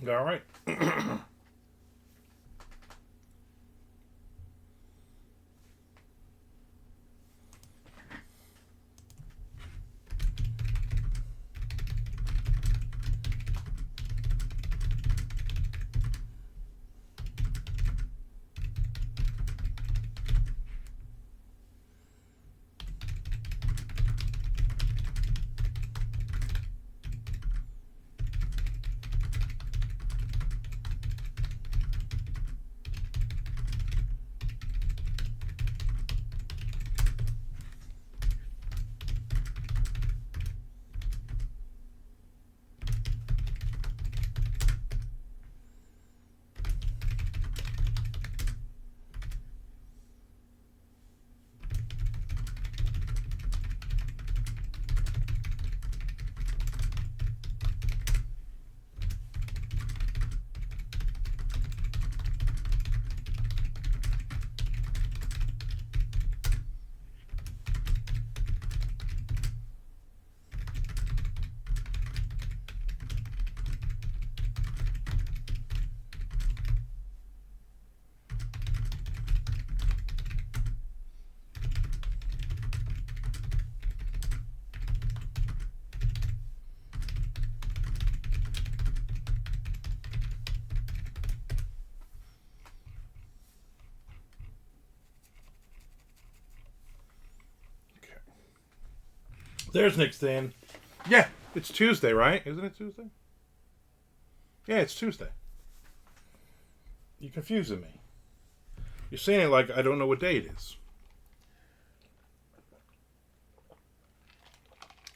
All right. There's Nick's Dan. Yeah, it's Tuesday, right? Isn't it Tuesday? Yeah, it's Tuesday. You're confusing me. You're saying it like I don't know what day it is.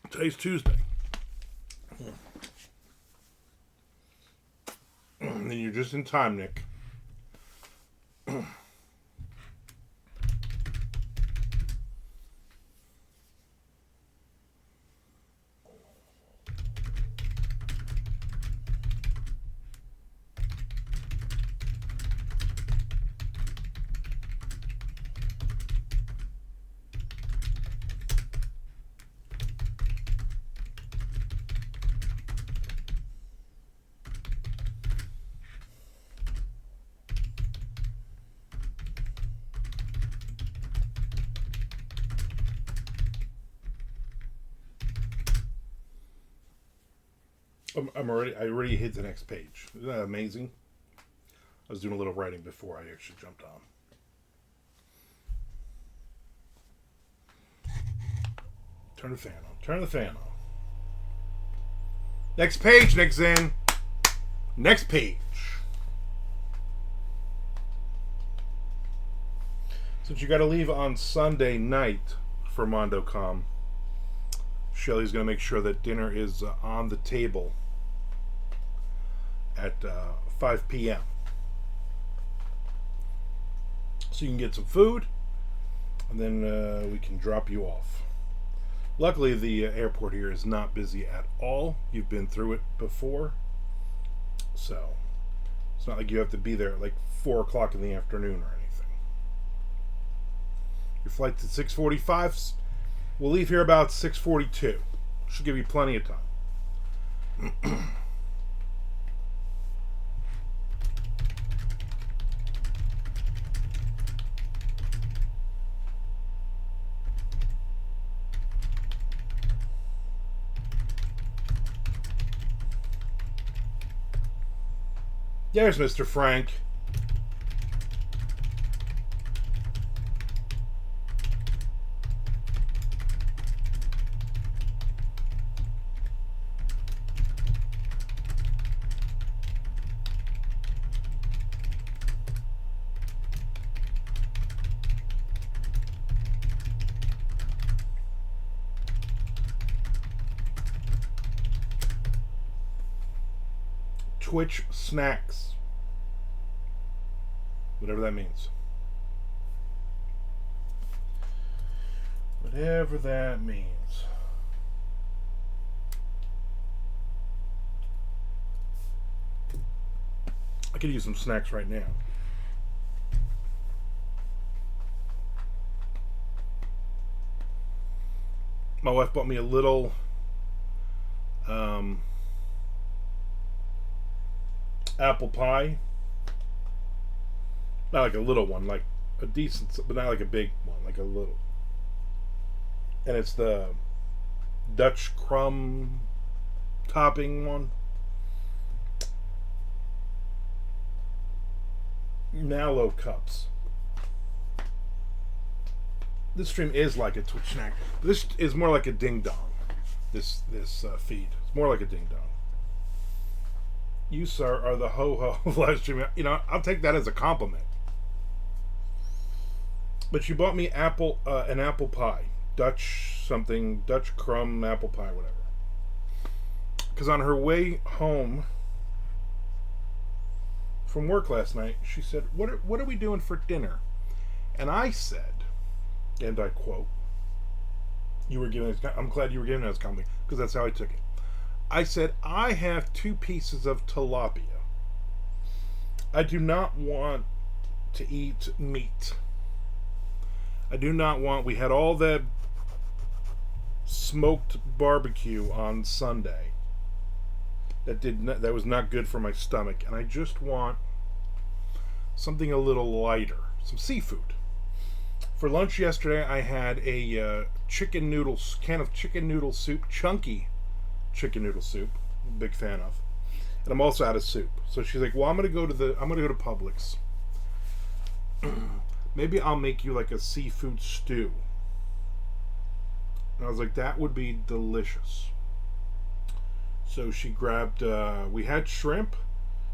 Today's Tuesday. And you're just in time, Nick. I already hit the next page. Isn't that amazing? I was doing a little writing before I actually jumped on. Turn the fan on. Turn the fan on. Next page, Nick's in. Next page. Since you got to leave on Sunday night for Mondocom, Shelly's going to make sure that dinner is on the table at 5 p.m. So you can get some food, and then we can drop you off. Luckily, the airport here is not busy at all. You've been through it before, so it's not like you have to be there at like 4 o'clock in the afternoon or anything. Your flight's at 6:45. We'll leave here about 6:42. Should give you plenty of time. There's Mr. Frank. Twitch snacks. Whatever that means. Whatever that means. I could use some snacks right now. My wife bought me a little apple pie. Not like a little one, like a decent, but not like a big one, like a little. And it's the Dutch crumb topping one. Mallow cups. This stream is like a Twitch snack. This is more like a ding dong. This feed. It's more like a ding dong. You, sir, are the ho ho of live streaming. You know, I'll take that as a compliment. But you bought me an apple pie, Dutch crumb apple pie, whatever. Because on her way home from work last night, she said, "What are we doing for dinner?" And I said, and I quote, I'm glad you were giving us compliment, because that's how I took it. I said, I have 2 pieces of tilapia. I do not want to eat meat. I do not want, we had all that smoked barbecue on Sunday that was not good for my stomach, and I just want something a little lighter, some seafood. For lunch yesterday, I had a can of chicken noodle soup, chunky chicken noodle soup. I'm a big fan of. And I'm also out of soup. So she's like, "Well, I'm gonna go to Publix. Maybe I'll make you like a seafood stew." And I was like, "That would be delicious." So she grabbed, we had shrimp.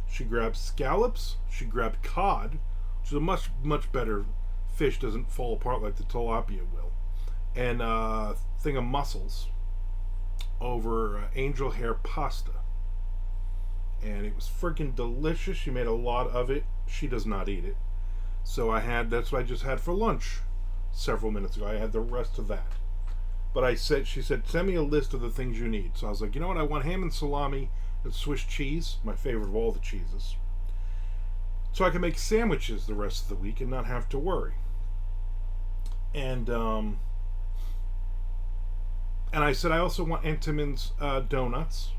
She grabbed scallops. She grabbed cod, which is a much, much better fish, doesn't fall apart like the tilapia will. And a thing of mussels over angel hair pasta. And it was freaking delicious. She made a lot of it. She does not eat it. So that's what I just had for lunch several minutes ago. I had the rest of that. But she said, "Send me a list of the things you need." So I was like, you know what? I want ham and salami and Swiss cheese, my favorite of all the cheeses. So I can make sandwiches the rest of the week and not have to worry. And I said, I also want Entenmann's donuts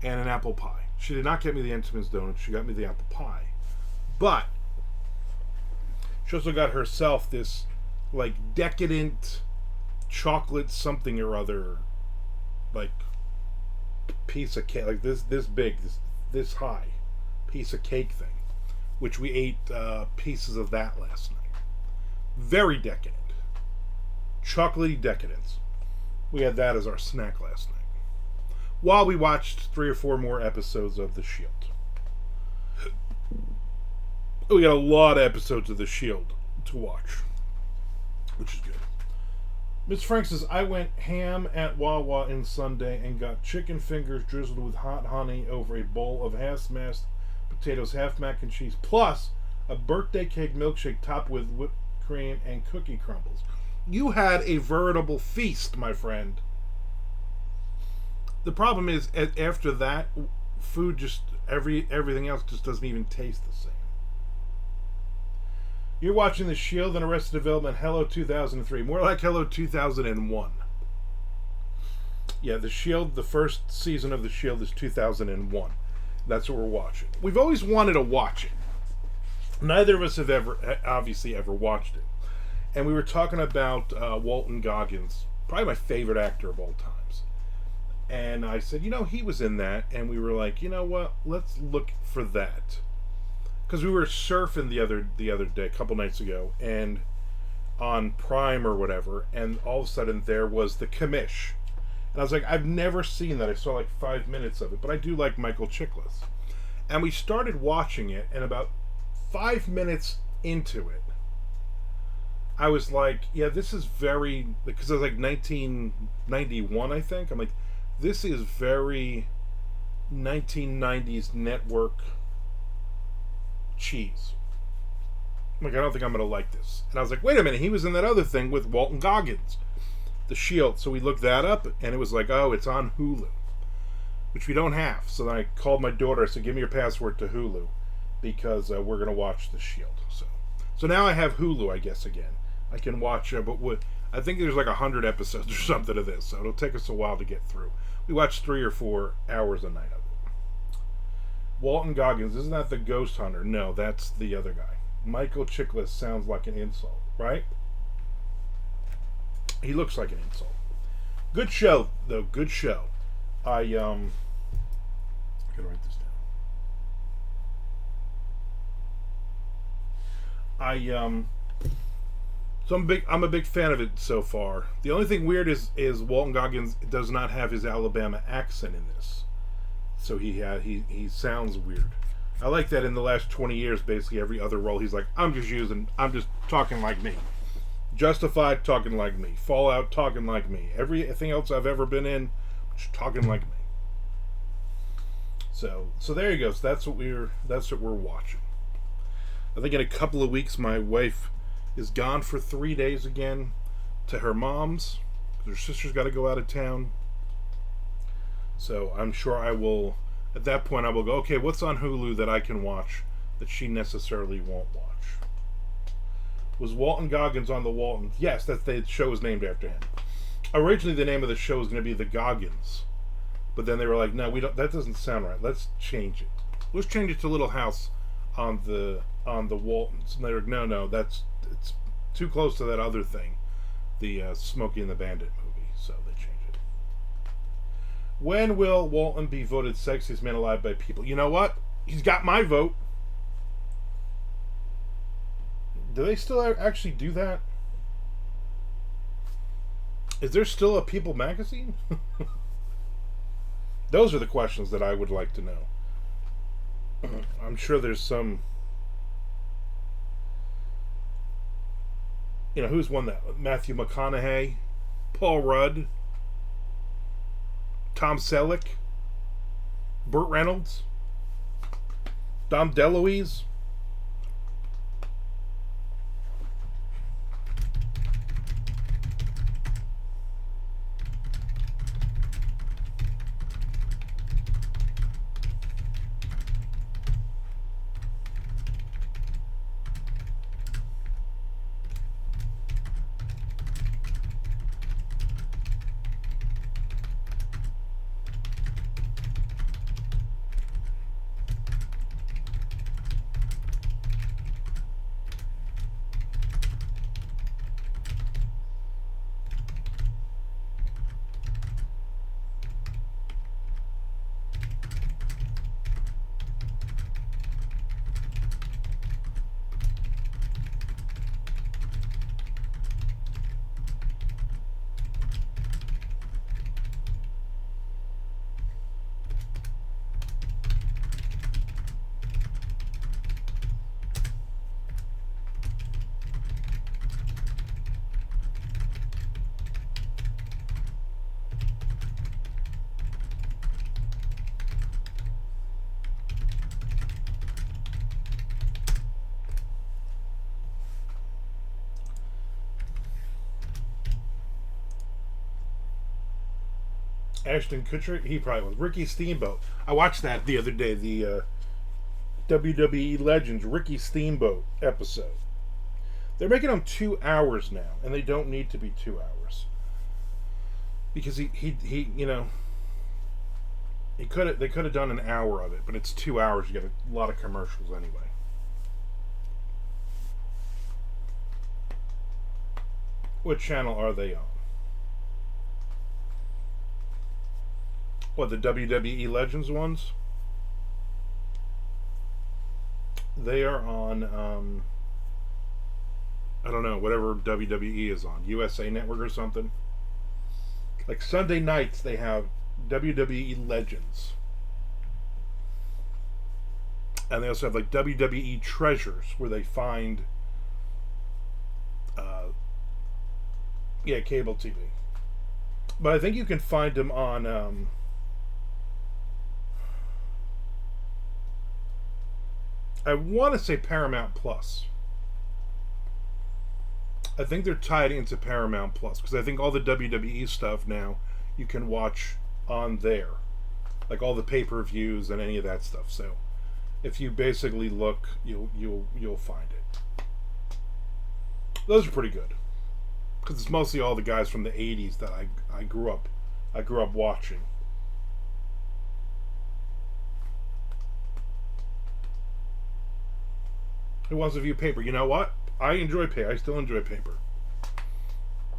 and an apple pie. She did not get me the Entenmann's donuts. She got me the apple pie. But she also got herself this like decadent chocolate something or other, like piece of cake, like this big, this high piece of cake thing, which we ate pieces of that last night. Very decadent, chocolatey decadence. We had that as our snack last night, while we watched 3 or 4 more episodes of The Shield. We got a lot of episodes of The Shield to watch, which is good. Miss Frank says, I went ham at Wawa in Sunday and got chicken fingers drizzled with hot honey over a bowl of half mashed potatoes, half mac and cheese, plus a birthday cake milkshake topped with whipped cream and cookie crumbles. You had a veritable feast, my friend. The problem is, after that, food just, everything else just doesn't even taste the same. You're watching The Shield and Arrested Development, Hello 2003. More like Hello 2001. Yeah, The Shield, the first season of The Shield is 2001. That's what we're watching. We've always wanted to watch it. Neither of us have obviously ever watched it. And we were talking about Walton Goggins, probably my favorite actor of all times. And I said, he was in that. And we were like, you know what? Let's look for that. Because we were surfing the other day, a couple nights ago, and on Prime or whatever, and all of a sudden there was The Commish. And I was like, I've never seen that. I saw like 5 minutes of it, but I do like Michael Chiklis. And we started watching it, and about 5 minutes into it, I was like, yeah, this is very, because it was like 1991, I think. I'm like, this is very 1990s network cheese. I'm like, I don't think I'm going to like this. And I was like, wait a minute, he was in that other thing with Walton Goggins, The Shield. So we looked that up, and it was like, oh, it's on Hulu, which we don't have. So then I called my daughter. I said, give me your password to Hulu, because we're going to watch The Shield. So now I have Hulu, I guess, again. I can watch, but I think there's like 100 episodes or something of this, so it'll take us a while to get through. We watch 3 or 4 hours a night of it. Walton Goggins, isn't that the ghost hunter? No, that's the other guy. Michael Chiklis sounds like an insult, right? He looks like an insult. Good show, though. Good show. I gotta write this down. So I'm a big fan of it so far. The only thing weird is Walton Goggins does not have his Alabama accent in this. So he sounds weird. I like that in the last 20 years, basically every other role he's like, I'm just talking like me. Justified, talking like me. Fallout, talking like me. Everything else I've ever been in, just talking like me. So there you go. So that's what we're watching. I think in a couple of weeks my wife is gone for 3 days again to her mom's. Her sister's got to go out of town. So I'm sure I will, at that point I will go, okay, what's on Hulu that I can watch that she necessarily won't watch? Was Walton Goggins on the Waltons? Yes, that's the show is named after him. Originally the name of the show was going to be The Goggins. But then they were like, no, we don't, that doesn't sound right. Let's change it. Let's change it to Little House on the Waltons. And they were like, no, it's too close to that other thing. The Smokey and the Bandit movie. So they changed it. When will Walton be voted sexiest man alive by people? You know what? He's got my vote. Do they still actually do that? Is there still a People magazine? Those are the questions that I would like to know. I'm sure there's some... You know, who's won that? Matthew McConaughey, Paul Rudd, Tom Selleck, Burt Reynolds, Dom DeLuise. Ashton Kutcher, he probably was. Ricky Steamboat. I watched that the other day, the WWE Legends Ricky Steamboat episode. They're making them 2 hours now, and they don't need to be 2 hours. Because he you know, they could have done an hour of it, but it's 2 hours. You get a lot of commercials anyway. What channel are they on? What, the WWE Legends ones? They are on, I don't know, whatever WWE is on. USA Network or something. Like Sunday nights, they have WWE Legends. And they also have like WWE Treasures, where they find, cable TV. But I think you can find them on, I want to say Paramount Plus. I think they're tied into Paramount Plus because I think all the WWE stuff now you can watch on there, like all the pay-per-views and any of that stuff. So if you basically look, you'll find it. Those are pretty good because it's mostly all the guys from the '80s that I grew up watching. Who wants to view paper? You know what? I enjoy paper. I still enjoy paper.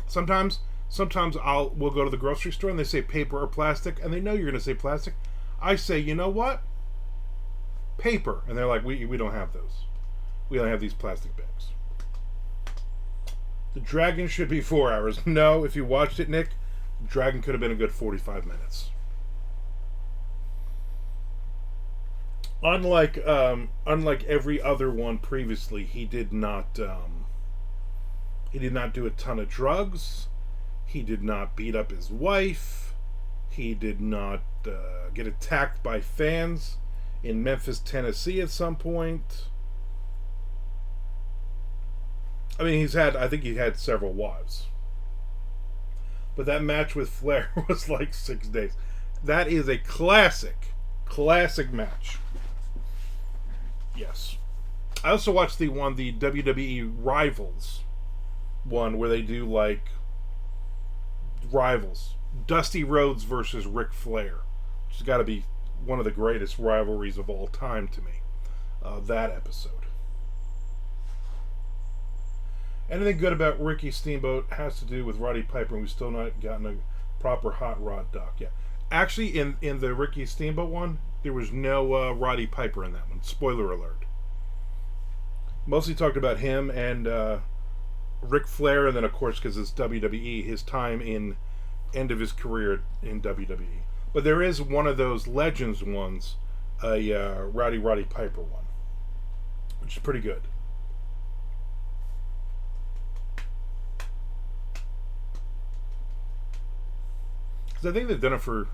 Sometimes we'll go to the grocery store and they say paper or plastic, and they know you're going to say plastic. I say, you know what? Paper, and they're like, we don't have those. We only have these plastic bags. The Dragon should be 4 hours. No, if you watched it, Nick, the Dragon could have been a good 45 minutes. Unlike every other one previously, he did not do a ton of drugs. He did not beat up his wife. He did not get attacked by fans in Memphis, Tennessee at some point. I mean, I think he had several wives. But that match with Flair was like 6 days. That is a classic match. Yes. I also watched the WWE Rivals one, where they do like rivals. Dusty Rhodes versus Ric Flair, which has got to be one of the greatest rivalries of all time to me. That episode. Anything good about Ricky Steamboat has to do with Roddy Piper, and we've still not gotten a proper hot rod doc yet. Actually, in the Ricky Steamboat one, there was no Roddy Piper in that one. Spoiler alert. Mostly talked about him and Ric Flair, and then of course, because it's WWE, his time in end of his career in WWE. But there is one of those Legends ones, a Roddy Piper one, which is pretty good. Because I think they've done it for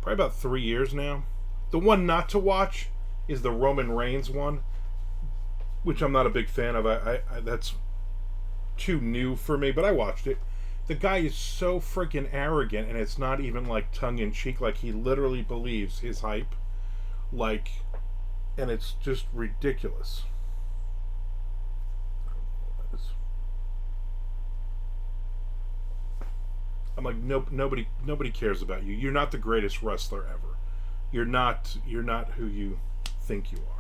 probably about 3 years now. The one not to watch is the Roman Reigns one, which I'm not a big fan of. I that's too new for me, but I watched it. The guy is so freaking arrogant, and it's not even like tongue-in-cheek. Like, he literally believes his hype. Like, and it's just ridiculous. I'm like, nope, nobody cares about you. You're not the greatest wrestler ever. You're not who you think you are.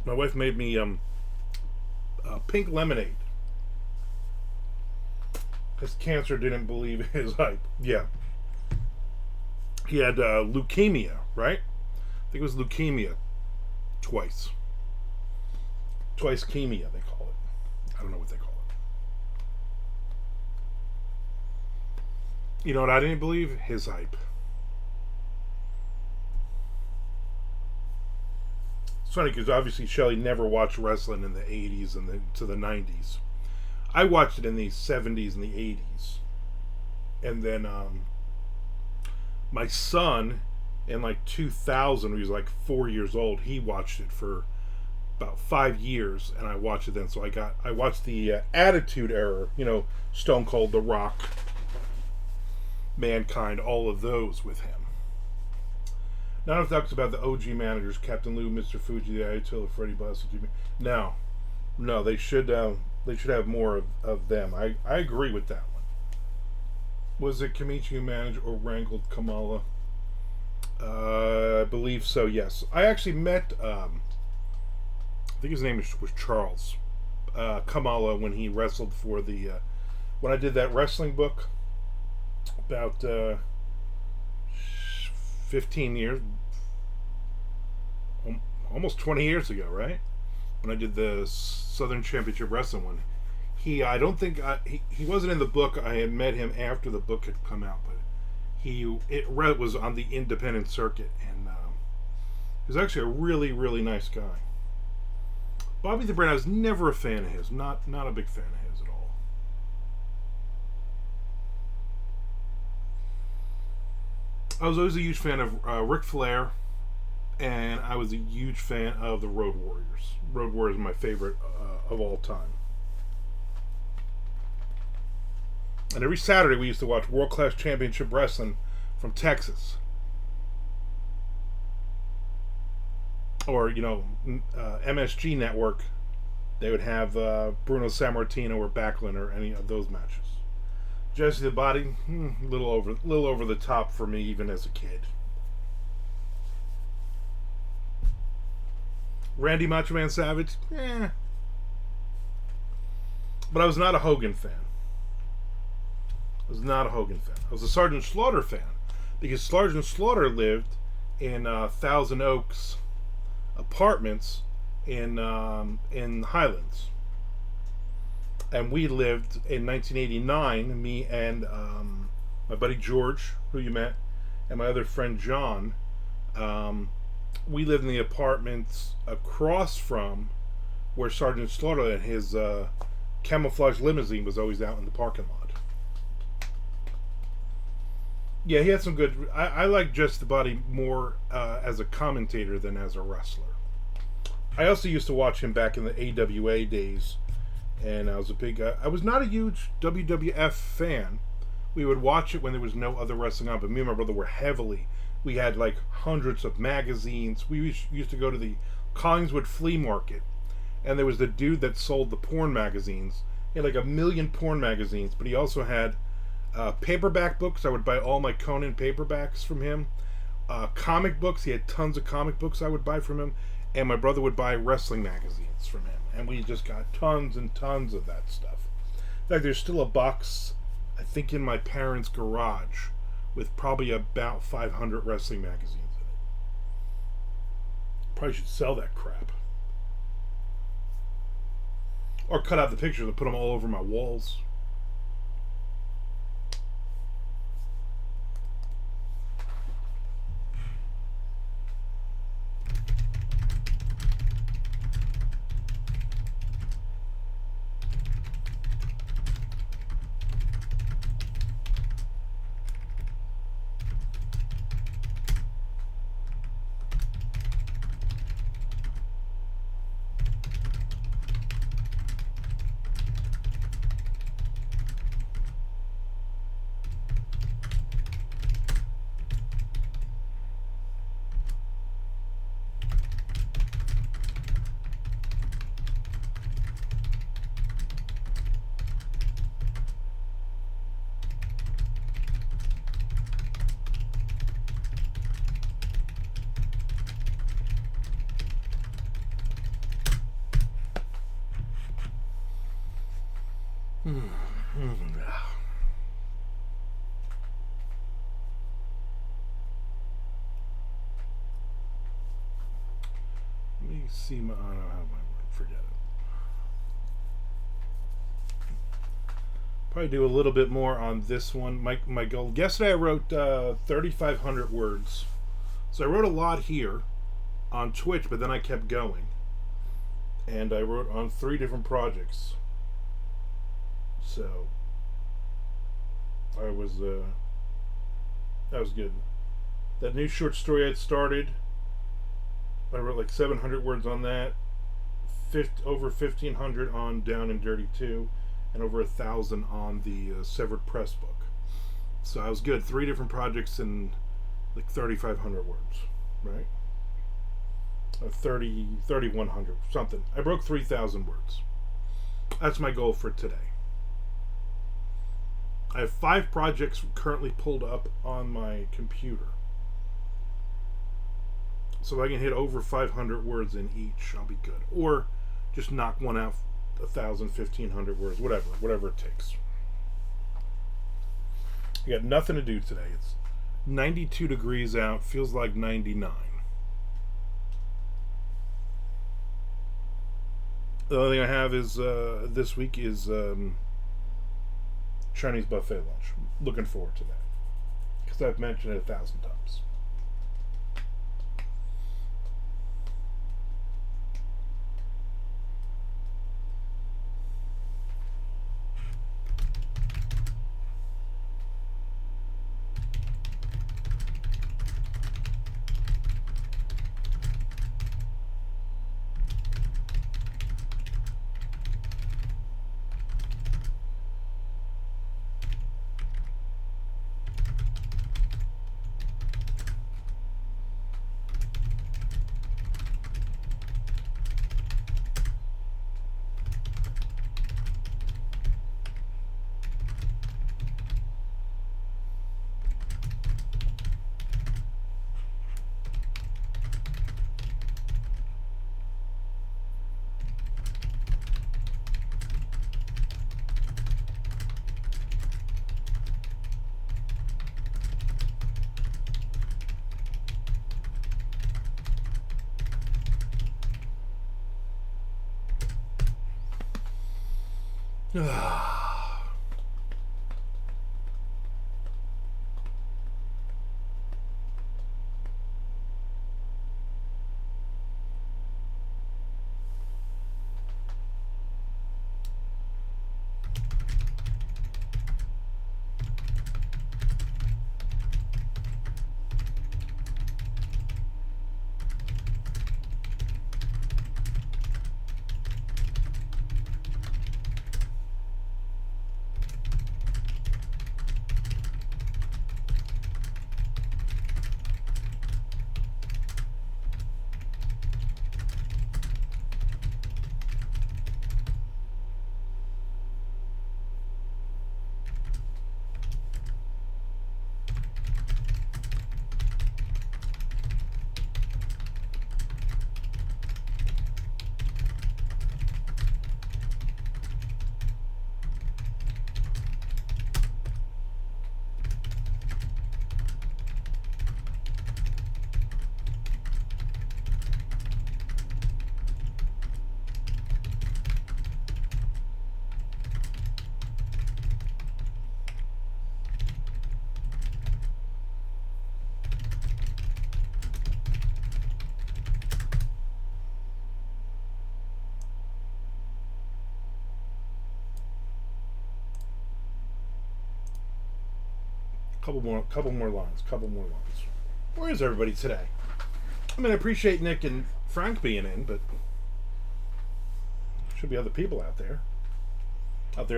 My wife made me pink lemonade. Because cancer didn't believe his hype. Yeah. He had leukemia, right? I think it was leukemia twice. Twice chemia, they call it. I don't know what they call it. You know what I didn't believe? His hype. It's funny because obviously Shelley never watched wrestling in the 80s and to the 90s. I watched it in the 70s and the 80s. And then my son, in like 2000, when he was like 4 years old, he watched it for about 5 years, and I watched it then. So I watched the Attitude Era, Stone Cold, The Rock, Mankind, all of those with him. None of it talks about the OG managers, Captain Lou, Mr. Fuji, the Ayatollah, Freddie Buster, Jimmy. No, they should have more of them. I agree with that one. Was it Kamichi who managed or wrangled Kamala? I believe so, yes. I actually met, I think his name was Charles, Kamala, when he wrestled for the, when I did that wrestling book about 15 years, almost 20 years ago, right? When I did the Southern Championship Wrestling one. I don't think he wasn't in the book. I had met him after the book had come out, but it was on the independent circuit, and he was actually a really, really nice guy. Bobby the Brain, I was never a fan of his. Not a big fan of his at all. I was always a huge fan of Ric Flair, and I was a huge fan of the Road Warriors. Road Warriors are my favorite of all time. And every Saturday we used to watch World Class Championship Wrestling from Texas. Or, MSG Network They would have Bruno Sammartino or Backlund or any of those matches. Jesse the Body, little over the top for me even as a kid. Randy Macho Man Savage, but I was not a Hogan fan. I was not a Hogan fan. I was a Sergeant Slaughter fan because Sergeant Slaughter lived in Thousand Oaks apartments in Highlands, and we lived in 1989. Me and my buddy George, who you met, and my other friend John. We lived in the apartments across from where Sergeant Slaughter and his camouflage limousine was always out in the parking lot. Yeah, he had some good. I like Just the Body more as a commentator than as a wrestler. I also used to watch him back in the AWA days, and I was a big. I was not a huge WWF fan. We would watch it when there was no other wrestling on, but me and my brother were heavily. We had like hundreds of magazines. We used to go to the Collingswood Flea Market, and there was the dude that sold the porn magazines. He had like 1 million porn magazines, but he also had paperback books. I would buy all my Conan paperbacks from him. Comic books. He had tons of comic books I would buy from him. And my brother would buy wrestling magazines from him. And we just got tons and tons of that stuff. In fact, there's still a box, I think, in my parents' garage with probably about 500 wrestling magazines in it. Probably should sell that crap. Or cut out the pictures and put them all over my walls. Let me see my. I don't have my word. Forget it. Probably do a little bit more on this one. My goal. Yesterday I wrote 3,500 words. So I wrote a lot here on Twitch, but then I kept going. And I wrote on 3 different projects. So that was good. That new short story I'd started, I wrote like 700 words on that, over 1,500 on Down and Dirty 2, and over 1,000 on the Severed Press book. So I was good. 3 different projects and like 3,500 words, right? 3,100, something. I broke 3,000 words. That's my goal for today. I have 5 projects currently pulled up on my computer. So if I can hit over 500 words in each, I'll be good. Or just knock one out 1,000, 1,500 words, whatever it takes. I got nothing to do today. It's 92 degrees out, feels like 99. The only thing I have is this week is Chinese buffet lunch. Looking forward to that because I've mentioned it 1,000 times. Couple more lines. Where is everybody today? I mean, I appreciate Nick and Frank being in, but should be other people out there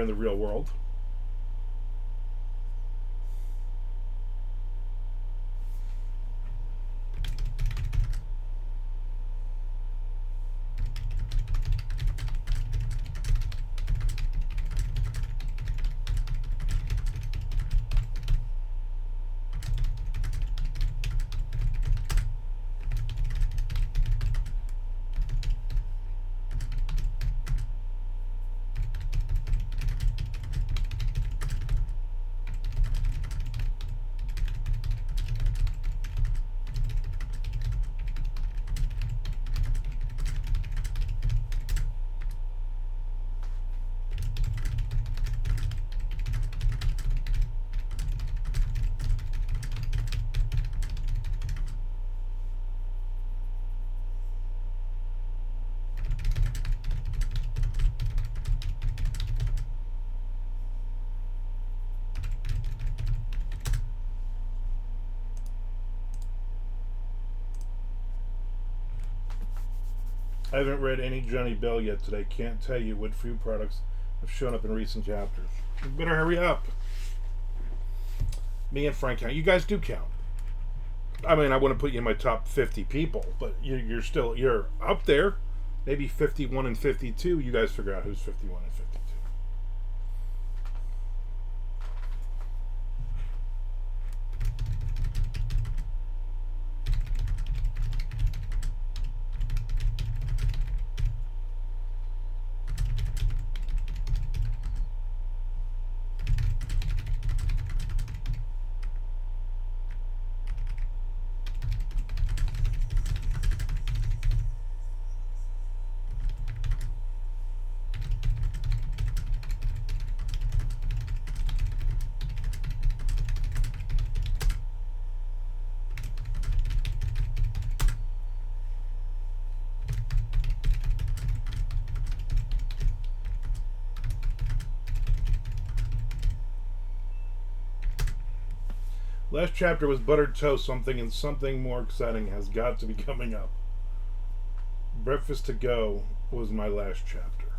in the real world. I haven't read any Johnny Bell yet today. Can't tell you what food products have shown up in recent chapters. You better hurry up. Me and Frank count. You guys do count. I mean, I wouldn't put you in my top 50 people, but you're up there. Maybe 51 and 52. You guys figure out who's 51 and 52. Last chapter was buttered toast. So I'm thinking something more exciting has got to be coming up. Breakfast to Go was my last chapter.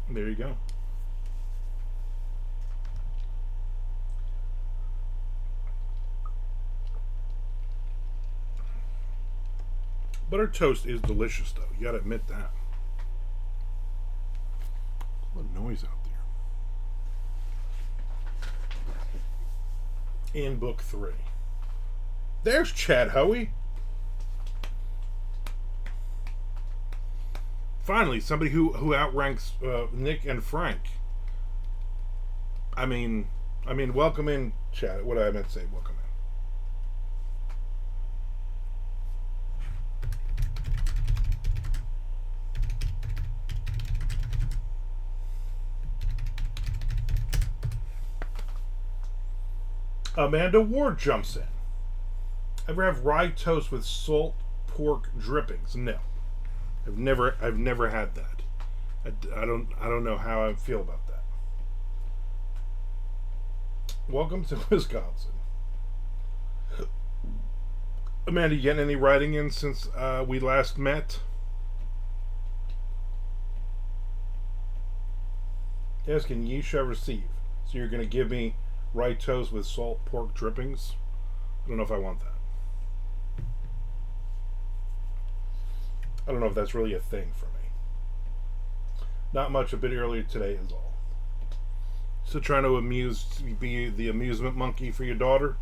There you go. Buttered toast is delicious, though. You gotta admit that. What noise out there? In book 3. There's Chad Hoey. Finally, somebody who outranks Nick and Frank. I mean, welcome in, Chad. What I meant to say, welcome in. Amanda Ward jumps in. Ever have rye toast with salt pork drippings? No, I've never had that. I don't know how I feel about that. Welcome to Wisconsin. Amanda, you getting any writing in since we last met? Yes, can ye shall receive. So you're going to give me rye toast with salt pork drippings? I don't know if I want that. I don't know if that's really a thing for me. Not much, a bit earlier today is all. So trying to be the amusement monkey for your daughter?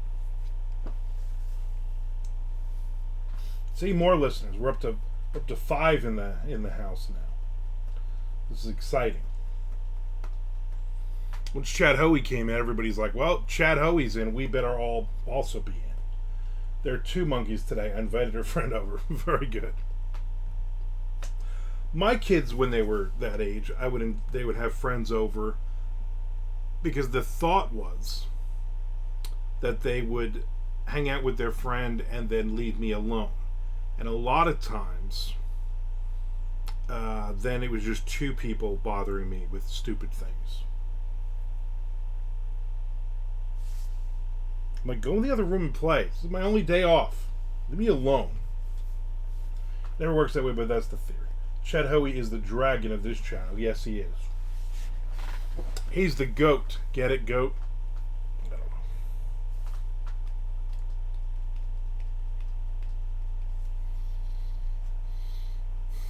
See, more listeners. We're up to 5 in the house now. This is exciting. Once Chad Hoey came in, everybody's like, well, Chad Hoey's in, we better all also be in. There are 2 monkeys today. I invited her friend over. Very good. My kids, when they were that age, they would have friends over because the thought was that they would hang out with their friend and then leave me alone. And a lot of times, then it was just 2 people bothering me with stupid things. I'm like, go in the other room and play. This is my only day off. Leave me alone. Never works that way, but that's the theory. Chad Hoey is the dragon of this channel. Yes, he is. He's the goat. Get it, goat? I don't know.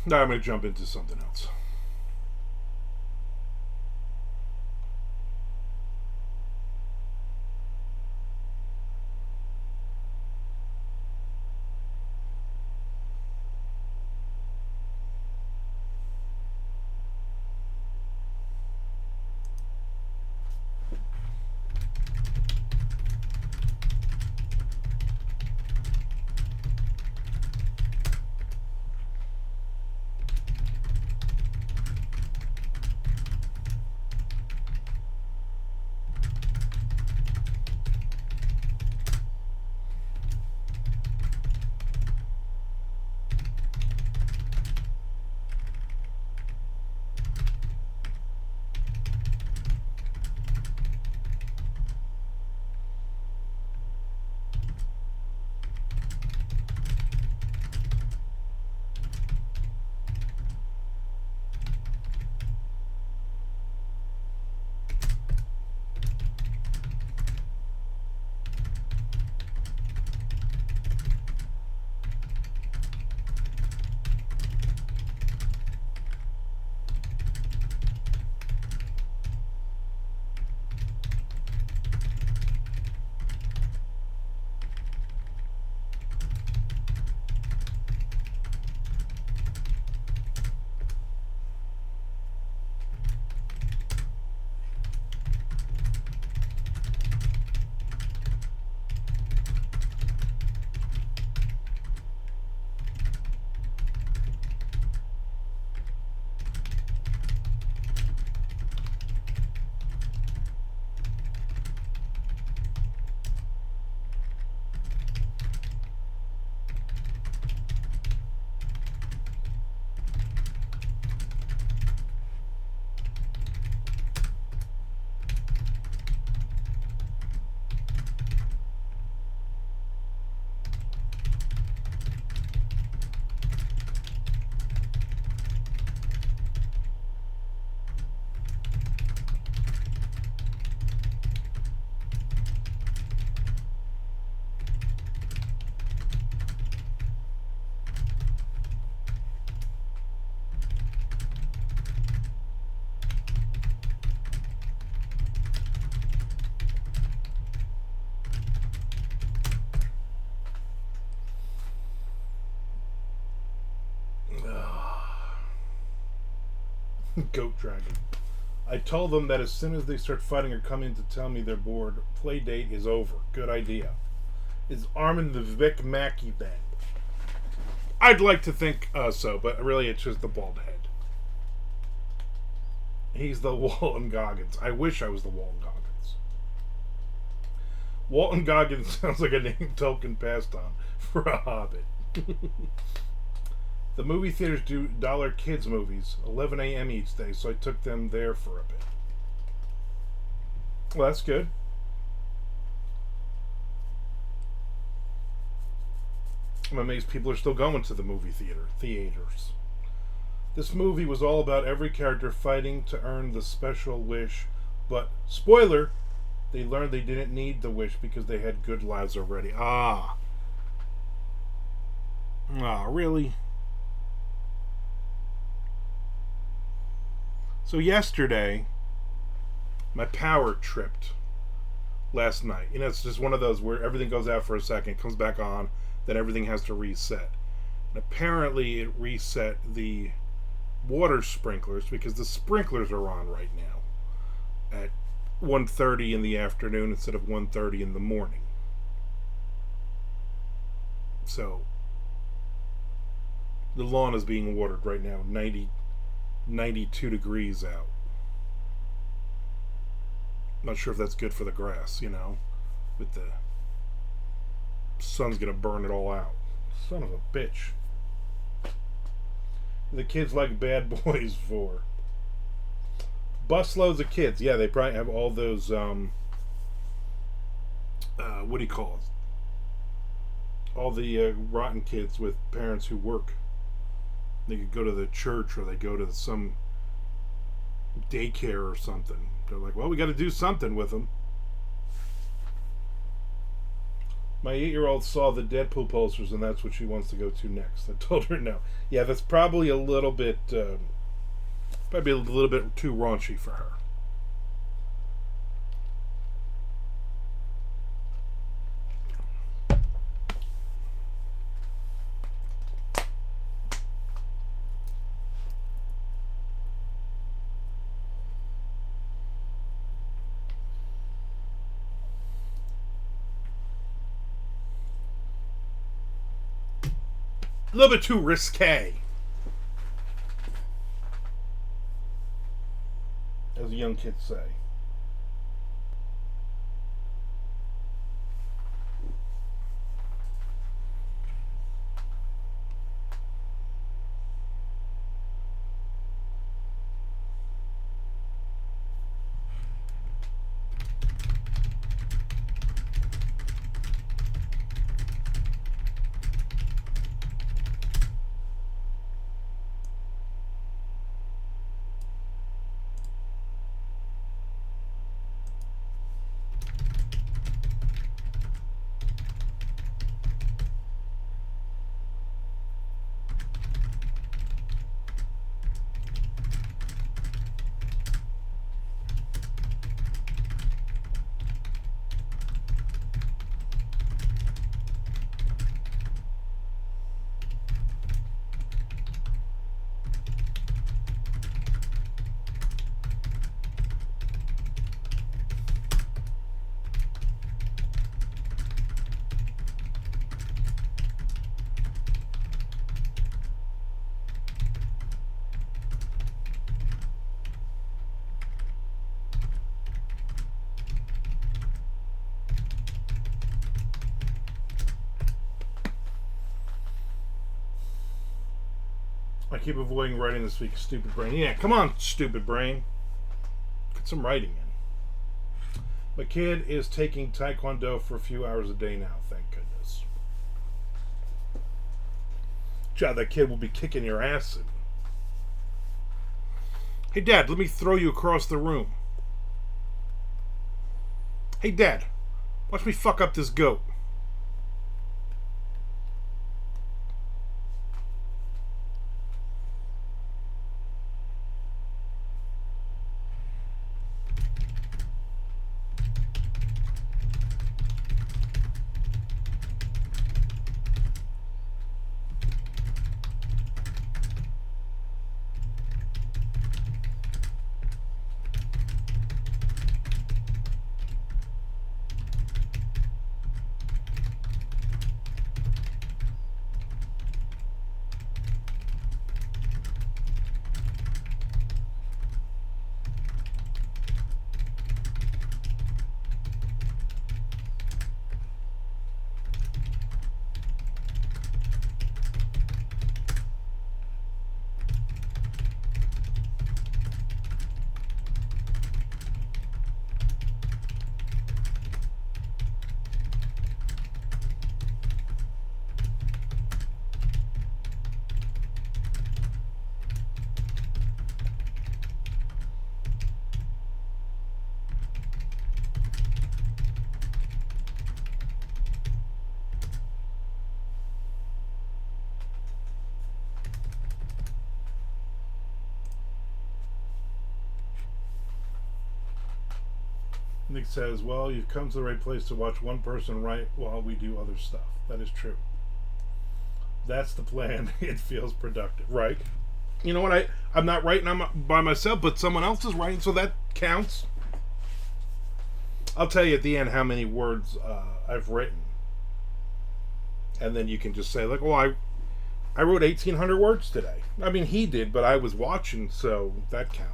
Now I'm going to jump into something else. Goat dragon. I told them that as soon as they start fighting or come in to tell me they're bored, play date is over. Good idea. Is Armand the Vic Mackey band? I'd like to think so, but really it's just the bald head. He's the Walton Goggins. I wish I was the Walton Goggins. Walton Goggins sounds like a name Tolkien passed on for a hobbit. The movie theaters do dollar kids movies, 11 a.m. each day, so I took them there for a bit. Well, that's good. I'm amazed people are still going to the movie theaters. This movie was all about every character fighting to earn the special wish, but spoiler, they learned they didn't need the wish because they had good lives already. Really? So yesterday, my power tripped last night. You know, it's just one of those where everything goes out for a second, comes back on, then everything has to reset. And apparently it reset the water sprinklers because the sprinklers are on right now at 1:30 in the afternoon instead of 1:30 in the morning. So the lawn is being watered right now, 92 degrees out. Not sure if that's good for the grass, you know, with the sun's gonna burn it all out. Son of a bitch. The kids like Bad Boys 4. Busloads of kids. Yeah, they probably have all those, what do you call it? All the rotten kids with parents who work. They could go to the church or they go to some daycare or something. They're like, well, we got to do something with them. My 8-year-old saw the Deadpool posters and that's what she wants to go to next. I told her no. Yeah, that's probably a little bit too raunchy for her. A little bit too risque, as the young kids say. I keep avoiding writing this week, stupid brain. Yeah, come on, stupid brain. Get some writing in. My kid is taking Taekwondo for a few hours a day now, thank goodness. God, that kid will be kicking your ass in. Hey, Dad, let me throw you across the room. Hey, Dad, watch me fuck up this goat. Nick says, well, you've come to the right place to watch one person write while we do other stuff. That is true. That's the plan. It feels productive. Right. You know what? I'm not writing by myself, but someone else is writing, so that counts. I'll tell you at the end how many words I've written. And then you can just say, like, well, I wrote 1,800 words today. I mean, he did, but I was watching, so that counts.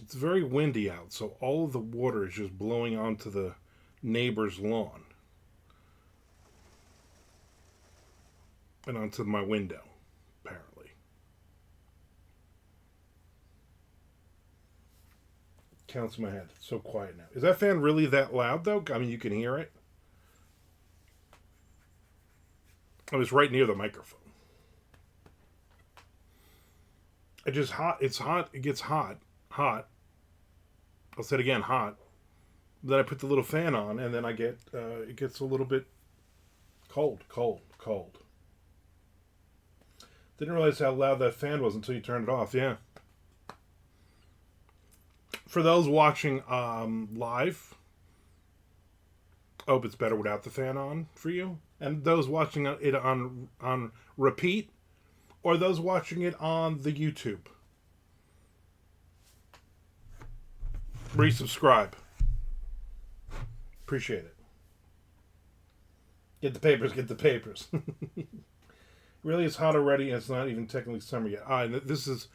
It's very windy out, so all of the water is just blowing onto the neighbor's lawn and onto my window, apparently. Counts in my head. It's so quiet now. Is that fan really that loud, though? I mean, you can hear it. I was right near the microphone. It just hot. It's hot. It gets hot. Hot. I'll say it again, hot. Then I put the little fan on, and then I get it gets a little bit cold. Didn't realize how loud that fan was until you turned it off. Yeah. For those watching live, I hope it's better without the fan on for you. And those watching it on repeat, or those watching it on the YouTube. Resubscribe. Appreciate it. Get the papers. Really, it's hot already, and it's not even technically summer yet. This is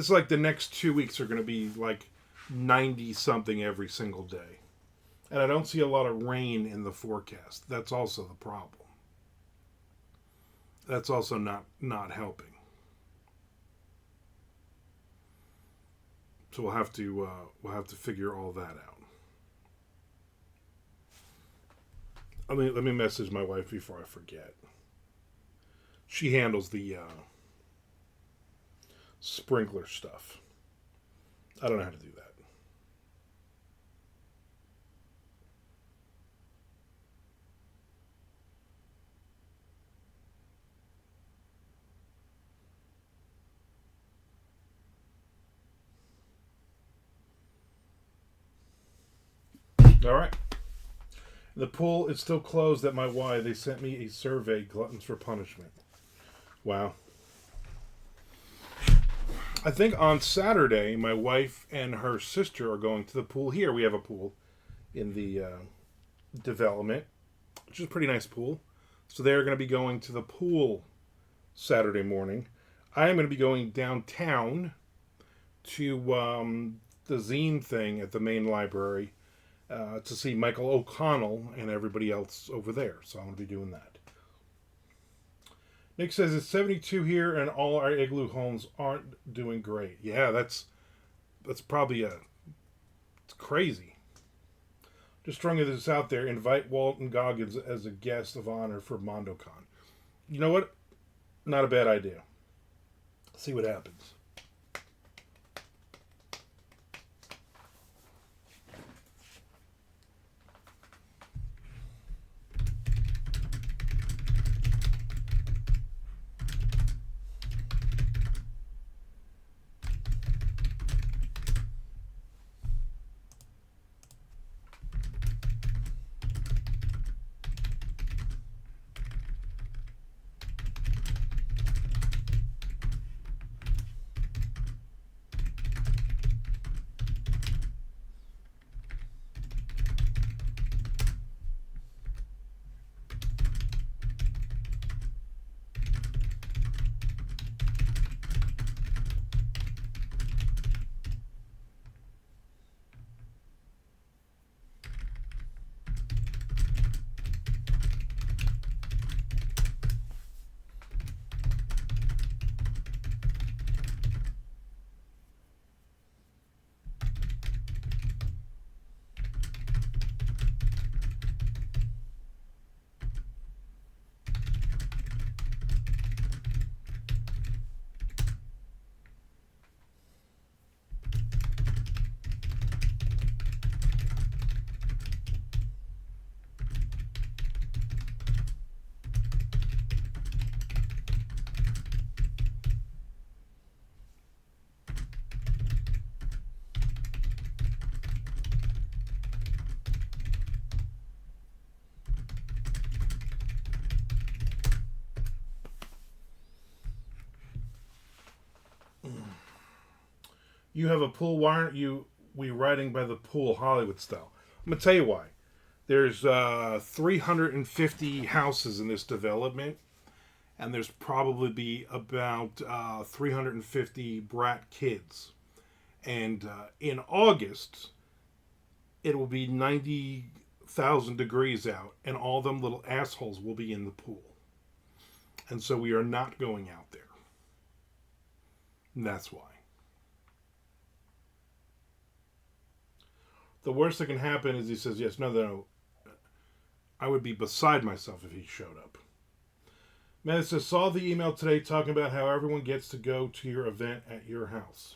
like the next 2 weeks are going to be like 90 something every single day. And I don't see a lot of rain in the forecast. That's also the problem. That's also not helping. So we'll have to figure all that out. Let me message my wife before I forget. She handles the sprinkler stuff. I don't know how to do that. All right. The pool is still closed at my Y. They sent me a survey, Gluttons for Punishment. Wow. I think on Saturday, my wife and her sister are going to the pool here. We have a pool in the development, which is a pretty nice pool. So they're going to be going to the pool Saturday morning. I am going to be going downtown to the zine thing at the main library to see Michael O'Connell and everybody else over there. So I'm going to be doing that. Nick says it's 72 here and all our igloo homes aren't doing great. Yeah, that's probably it's crazy. Just throwing this out there, invite Walton Goggins as a guest of honor for MondoCon. You know what? Not a bad idea. See what happens. You have a pool. Why aren't we riding by the pool Hollywood style? I'm gonna tell you why. There's 350 houses in this development, and there's probably be about 350 brat kids. And in August, it will be 90,000 degrees out, and all them little assholes will be in the pool. And so we are not going out there. And that's why. The worst that can happen is he says, yes, no, no. I would be beside myself if he showed up. Man, it says, saw the email today talking about how everyone gets to go to your event at your house.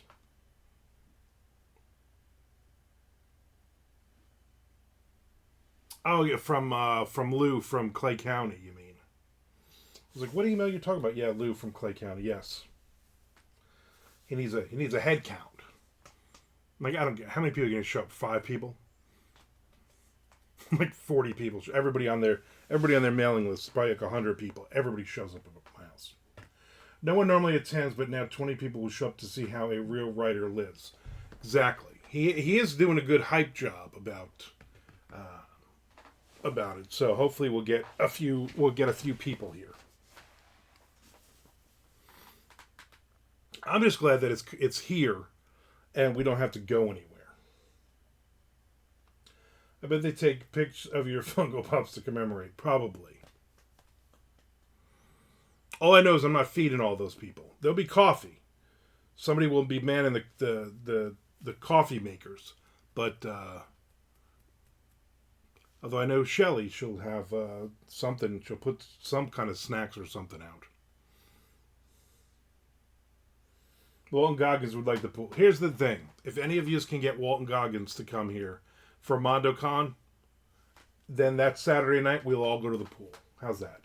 Oh, yeah, from Lou from Clay County, you mean? I was like, what email are you talking about? Yeah, Lou from Clay County, yes. He needs a head count. Like, I don't get how many people are going to show up. 5 people, like 40 people. Everybody on their mailing list, probably like 100 people. Everybody shows up at my house. No one normally attends, but now 20 people will show up to see how a real writer lives. Exactly. He is doing a good hype job about it. So hopefully we'll get a few people here. I'm just glad that it's here and we don't have to go anywhere. I bet they take pics of your Funko Pops to commemorate. Probably. All I know is I'm not feeding all those people. There'll be coffee. Somebody will be manning the coffee makers. But although I know Shelly, she'll have something. She'll put some kind of snacks or something out. Walton Goggins would like the pool. Here's the thing. If any of you can get Walton Goggins to come here for MondoCon, then that Saturday night we'll all go to the pool. How's that?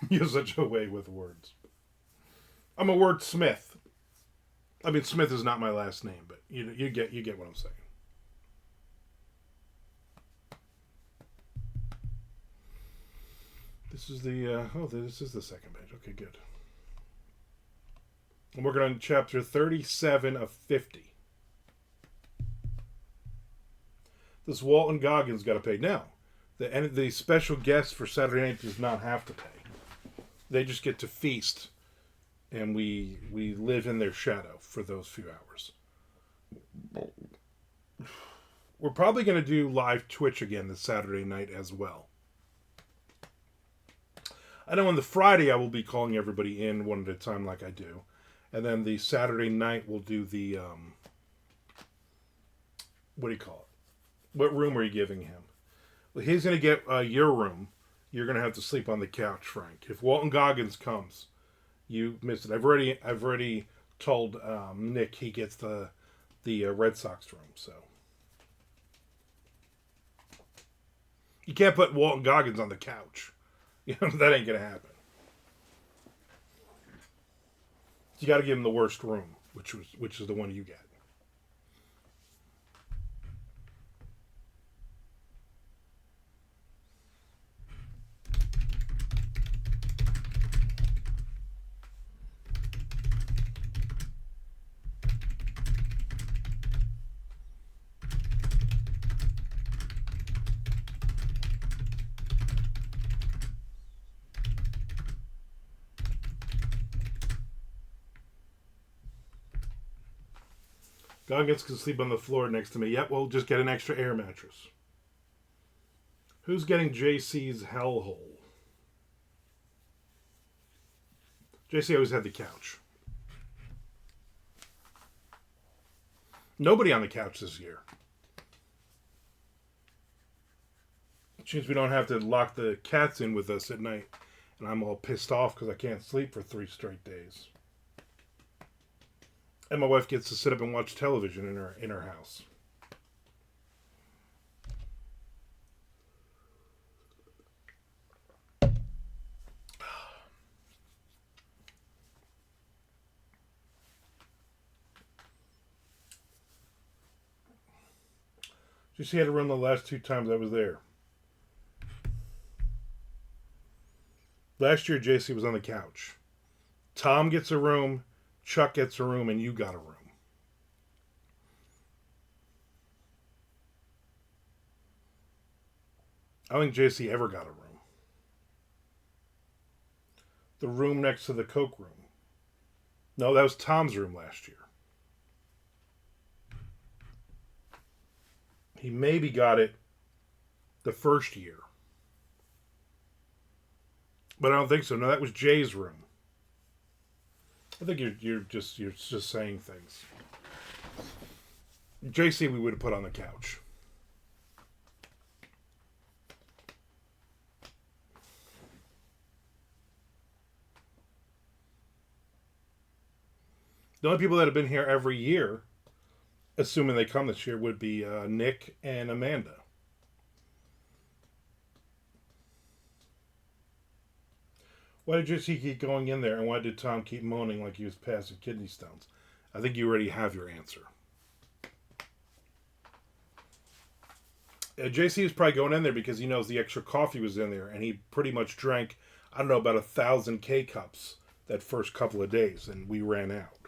You're such a way with words. I'm a wordsmith. I mean, Smith is not my last name, but you get what I'm saying. This is the second page. Okay, good. I'm working on chapter 37 of 50. This Walton Goggins got to pay. Now, the special guest for Saturday night does not have to pay. They just get to feast, and we live in their shadow for those few hours. We're probably going to do live Twitch again this Saturday night as well. I know on the Friday I will be calling everybody in one at a time like I do. And then the Saturday night we'll do the, what do you call it? What room are you giving him? Well, he's going to get your room. You're going to have to sleep on the couch, Frank. If Walton Goggins comes, you missed it. I've already told Nick he gets the Red Sox room. So you can't put Walton Goggins on the couch. You know, that ain't going to happen. You got to give him the worst room, which is the one you get. Goggins can sleep on the floor next to me. Yep, we'll just get an extra air mattress. Who's getting JC's hellhole? JC always had the couch. Nobody on the couch this year. Which means we don't have to lock the cats in with us at night. And I'm all pissed off because I can't sleep for 3 straight days. And my wife gets to sit up and watch television in her house. She had a room the last 2 times I was there. Last year, JC was on the couch. Tom gets a room. Chuck gets a room and you got a room. I don't think JC ever got a room. The room next to the Coke room. No, that was Tom's room last year. He maybe got it the first year. But I don't think so. No, that was Jay's room. I think you're just saying things. JC we would have put on the couch. The only people that have been here every year, assuming they come this year, would be Nick and Amanda. Why did JC keep going in there, and why did Tom keep moaning like he was passing kidney stones? I think you already have your answer. JC is probably going in there because he knows the extra coffee was in there, and he pretty much drank, I don't know, about 1,000 K-cups that first couple of days, and we ran out.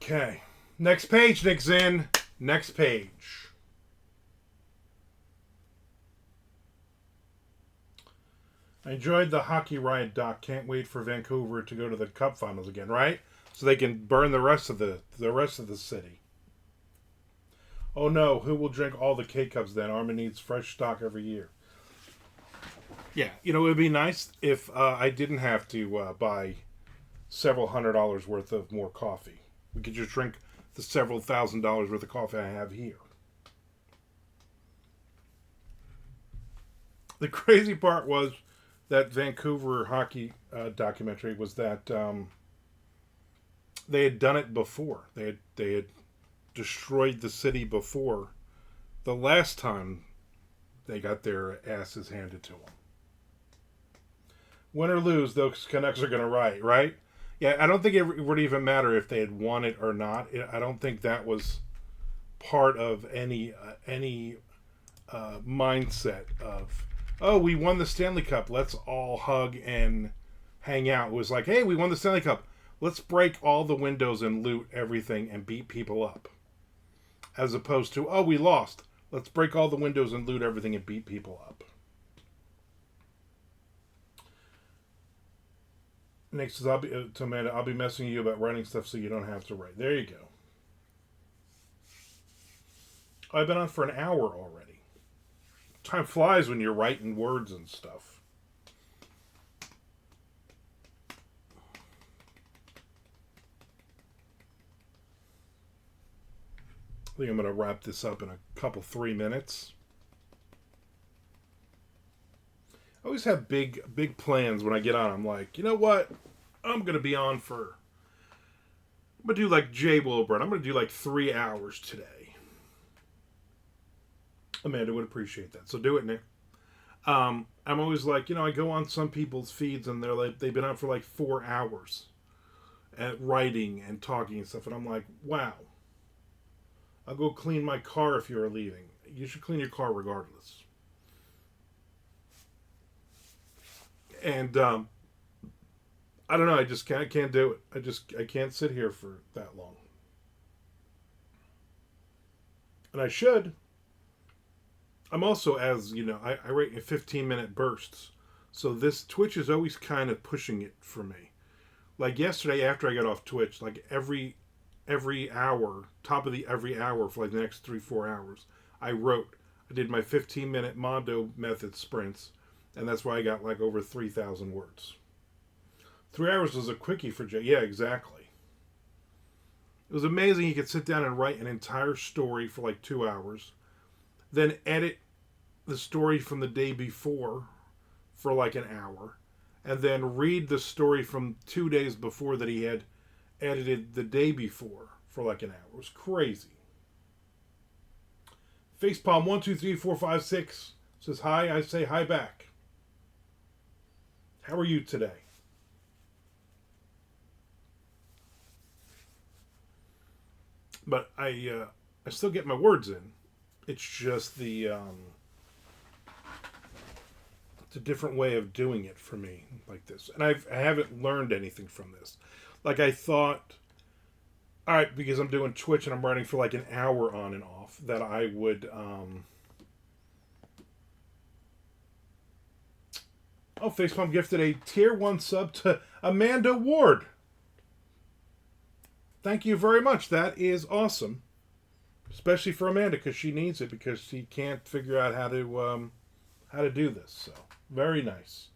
Okay. Next page, Nick Zinn. Next page. I enjoyed the Hockey Riot doc. Can't wait for Vancouver to go to the Cup Finals again, right? So they can burn the rest of the city. Oh no, who will drink all the K-Cups then? Armand needs fresh stock every year. Yeah, it would be nice if I didn't have to buy several $100s worth of more coffee. We could just drink the several $1,000s worth of coffee I have here. The crazy part was that Vancouver hockey documentary was that they had done it before. They had destroyed the city before the last time they got their asses handed to them. Win or lose, those Canucks are going to riot, right? Yeah, I don't think it would even matter if they had won it or not. I don't think that was part of any mindset of, oh, we won the Stanley Cup. Let's all hug and hang out. It was like, hey, we won the Stanley Cup. Let's break all the windows and loot everything and beat people up. As opposed to, oh, we lost. Let's break all the windows and loot everything and beat people up. Nick says, to Amanda, I'll be messaging you about writing stuff so you don't have to write. There you go. I've been on for an hour already. Time flies when you're writing words and stuff. I think I'm going to wrap this up in a couple 3 minutes. I always have big plans when I get on. I'm like, you know what? I'm going to be on for... I'm going to do like Jay Wilburn. I'm going to do like 3 hours today. Amanda would appreciate that. So do it, Nick. I'm always like, I go on some people's feeds and they're like, they've been on for like 4 hours at writing and talking and stuff. And I'm like, wow. I'll go clean my car if you're leaving. You should clean your car regardless. And I don't know. I just can't do it. I can't sit here for that long. And I should. I'm also, as you know, I write in 15-minute bursts. So this Twitch is always kind of pushing it for me. Like yesterday after I got off Twitch, like every hour, top of the every hour for like the next 3-4 hours, I did my 15-minute Mondo method sprints. And that's why I got like over 3,000 words. 3 hours was a quickie for Jay. Yeah, exactly. It was amazing he could sit down and write an entire story for like 2 hours. Then edit the story from the day before for like an hour. And then read the story from 2 days before that he had edited the day before for like an hour. It was crazy. Facepalm 1, 2, 3, 4, 5, 6 says hi. I say hi back. How are you today? But I still get my words in. It's just it's a different way of doing it for me like this. And I haven't learned anything from this. Like I thought, all right, because I'm doing Twitch and I'm writing for like an hour on and off, that I would... Oh, Facepalm gifted a tier 1 sub to Amanda Ward. Thank you very much. That is awesome. Especially for Amanda, because she needs it, because she can't figure out how to do this. So, very nice.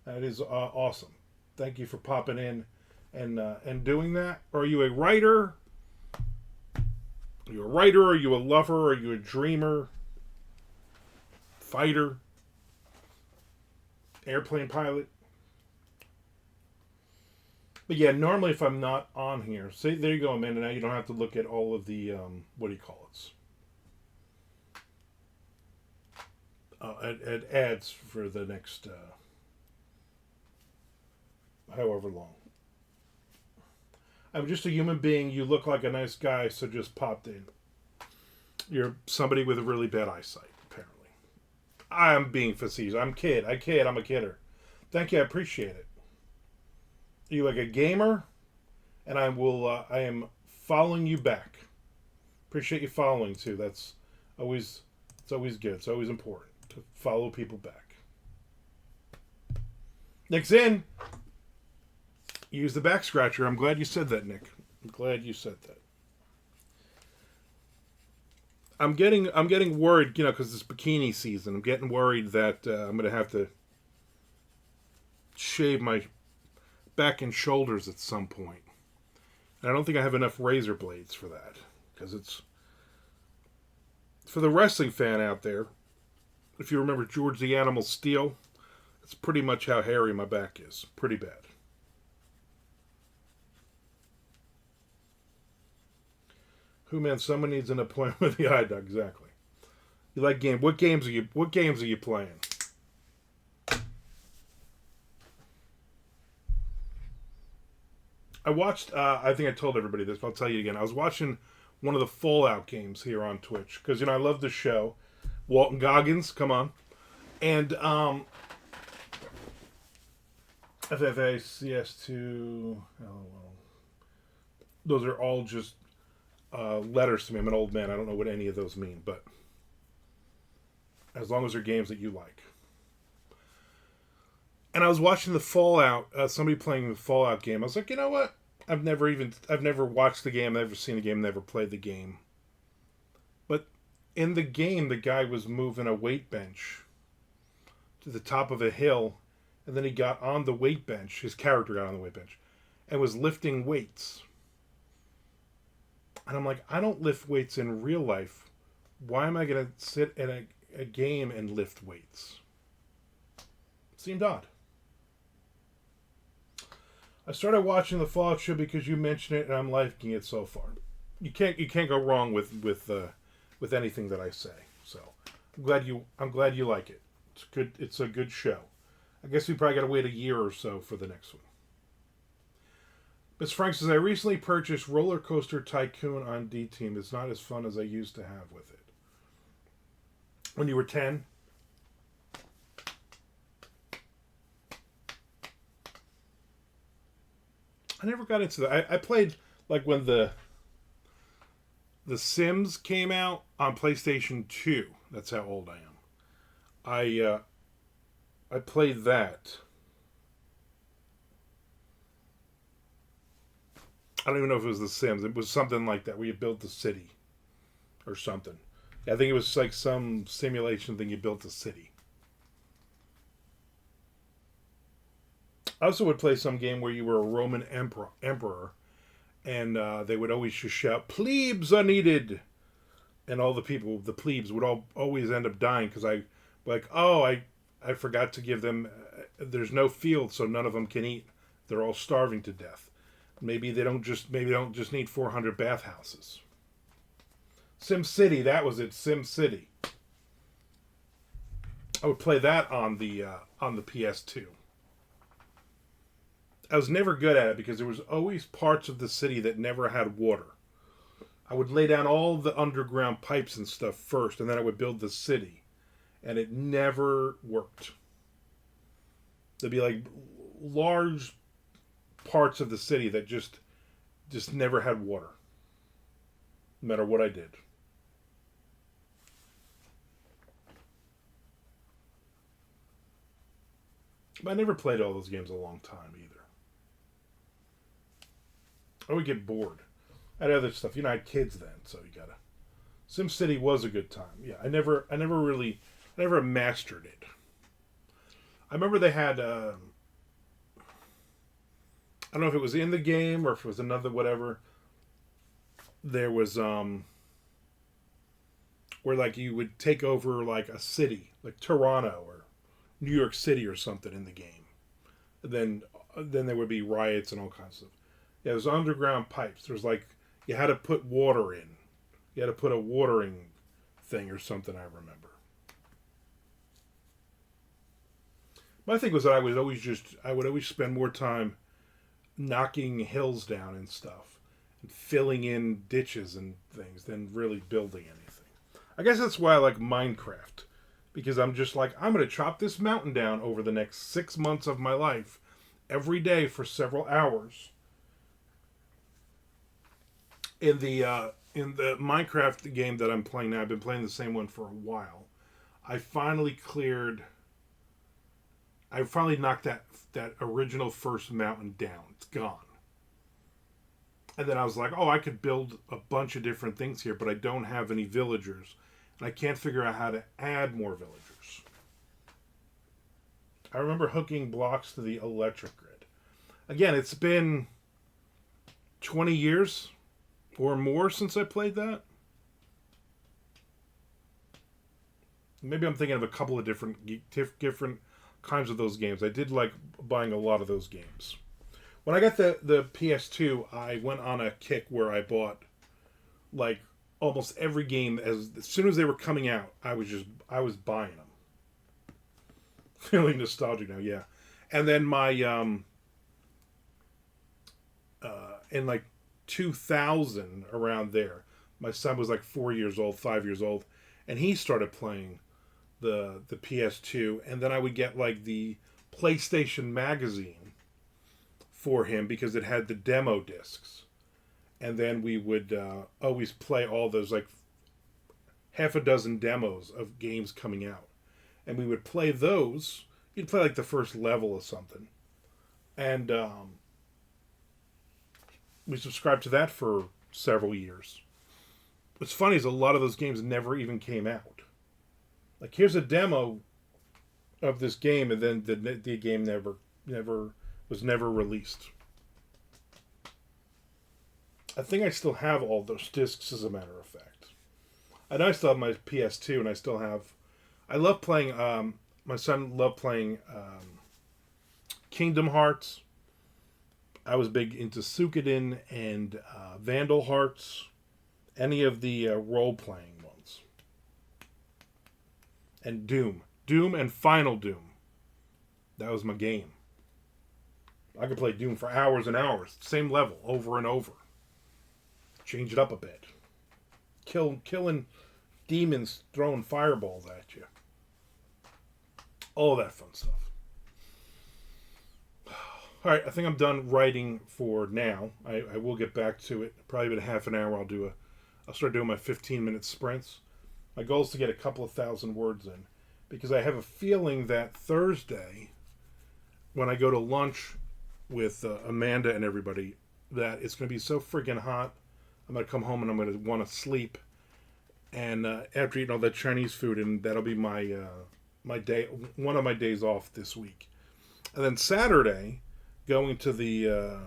That is awesome. Thank you for popping in and doing that. Are you a writer? Are you a writer? Are you a lover? Are you a dreamer? Fighter? Airplane pilot? But yeah, normally if I'm not on here, say there you go, Amanda. Now you don't have to look at all of the what do you call it? At ads for the next however long. I'm just a human being. You look like a nice guy, so just popped in. You're somebody with a really bad eyesight, apparently. I'm being facetious. I'm a kidder. Thank you, I appreciate it. Are you like a gamer? And I am following you back. Appreciate you following too. That's always it's always good. It's always important to follow people back. Nick's in. Use the back scratcher. I'm glad you said that, Nick. I'm glad you said that. I'm getting worried, because it's bikini season. I'm getting worried that I'm gonna have to shave my back and shoulders at some point. And I don't think I have enough razor blades for that, because it's for the wrestling fan out there. If you remember George the Animal Steel, it's pretty much how hairy my back is. Pretty bad. Who, man? Someone needs an appointment with the eye dog. Exactly. You like game? What games are you playing? I watched. I think I told everybody this, but I'll tell you again. I was watching one of the Fallout games here on Twitch because I love the show. Walton Goggins, come on, and FFA, CS2. Oh well, those are all just letters to me. I'm an old man. I don't know what any of those mean, but as long as they're games that you like. And I was watching the Fallout, somebody playing the Fallout game. I was like, you know what? I've never watched the game, never seen the game, never played the game. But in the game, the guy was moving a weight bench to the top of a hill, and then he got on the weight bench. His character got on the weight bench and was lifting weights. And I'm like, I don't lift weights in real life. Why am I going to sit in a game and lift weights? Seemed odd. I started watching the Fallout show because you mentioned it, and I'm liking it so far. You can't go wrong with anything that I say. So I'm glad you like it. It's good. It's a good show. I guess we probably got to wait a year or so for the next one. Miss Frank says, I recently purchased Roller Coaster Tycoon on D-Team. It's not as fun as I used to have with it. When you were 10? I never got into that. I played, like, when the Sims came out on PlayStation 2. That's how old I am. I played that. I don't even know if it was The Sims. It was something like that, where you built the city. Or something. I think it was like some simulation thing, you built a city. I also would play some game where you were a Roman emperor, and they would always just shout, "Plebes are needed!" And all the plebes, would always end up dying, because I forgot to give them, there's no field, so none of them can eat. They're all starving to death. Maybe they don't just need 400 bathhouses. Sim City, that was it. Sim City. I would play that on the PS2. I was never good at it because there was always parts of the city that never had water. I would lay down all the underground pipes and stuff first, and then I would build the city, and it never worked. There'd be like large parts of the city that just never had water, no matter what I did. But I never played all those games a long time either. I would get bored. I had other stuff. I had kids then, so you gotta. SimCity was a good time. Yeah, I never mastered it. I remember they had. I don't know if it was in the game or if it was another whatever. There was where like you would take over like a city, like Toronto or New York City or something in the game. And then there would be riots and all kinds of stuff. Yeah, there's underground pipes. There's like you had to put water in. You had to put a watering thing or something, I remember. My thing was that I would always spend more time knocking hills down and stuff and filling in ditches and things than really building anything. I guess that's why I like Minecraft, because I'm just like, I'm going to chop this mountain down over the next 6 months of my life every day for several hours, In the Minecraft game that I'm playing now, I've been playing the same one for a while. I finally cleared. I finally knocked that original first mountain down. It's gone. And then I was like, oh, I could build a bunch of different things here, but I don't have any villagers, and I can't figure out how to add more villagers. I remember hooking blocks to the electric grid. Again, it's been 20 years or more since I played that. Maybe I'm thinking of a couple of different kinds of those games. I did like buying a lot of those games. When I got the PS2, I went on a kick where I bought like almost every game as soon as they were coming out. I was buying them. Feeling nostalgic now, yeah. And then my in like 2000 around there, my son was like 4 years old, 5 years old, and he started playing the PS2, and then I would get like the PlayStation magazine for him because it had the demo discs, and then we would always play all those like half a dozen demos of games coming out, and we would play those. You'd play like the first level or something, and we subscribed to that for several years. What's funny is a lot of those games never even came out. Like, here's a demo of this game, and then the game was never released. I think I still have all those discs, as a matter of fact. I know I still have my PS2, and I still have. I love playing. My son loved playing Kingdom Hearts. I was big into Suikoden and Vandal Hearts. Any of the role-playing ones. And Doom. Doom and Final Doom. That was my game. I could play Doom for hours and hours. Same level, over and over. Change it up a bit. Killing demons, throwing fireballs at you. All that fun stuff. Alright, I think I'm done writing for now. I will get back to it. Probably about a half an hour I'll start doing my 15-minute sprints. My goal is to get a couple of thousand words in, because I have a feeling that Thursday, when I go to lunch with Amanda and everybody, that it's going to be so friggin' hot. I'm going to come home and I'm going to want to sleep. And after eating all that Chinese food, and that'll be my day, one of my days off this week. And then Saturday, going to the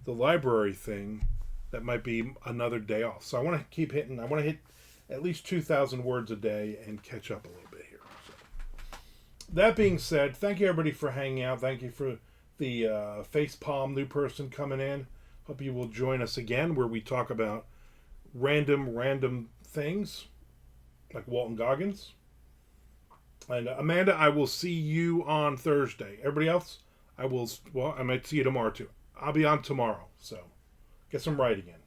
library thing, that might be another day off. So I want to hit at least 2,000 words a day and catch up a little bit here. So, that being said, thank you everybody for hanging out. Thank you for the face palm new person coming in. Hope you will join us again, where we talk about random things like Walton Goggins. And Amanda, I will see you on Thursday. Everybody else, I might see you tomorrow too. I'll be on tomorrow, so get some writing in.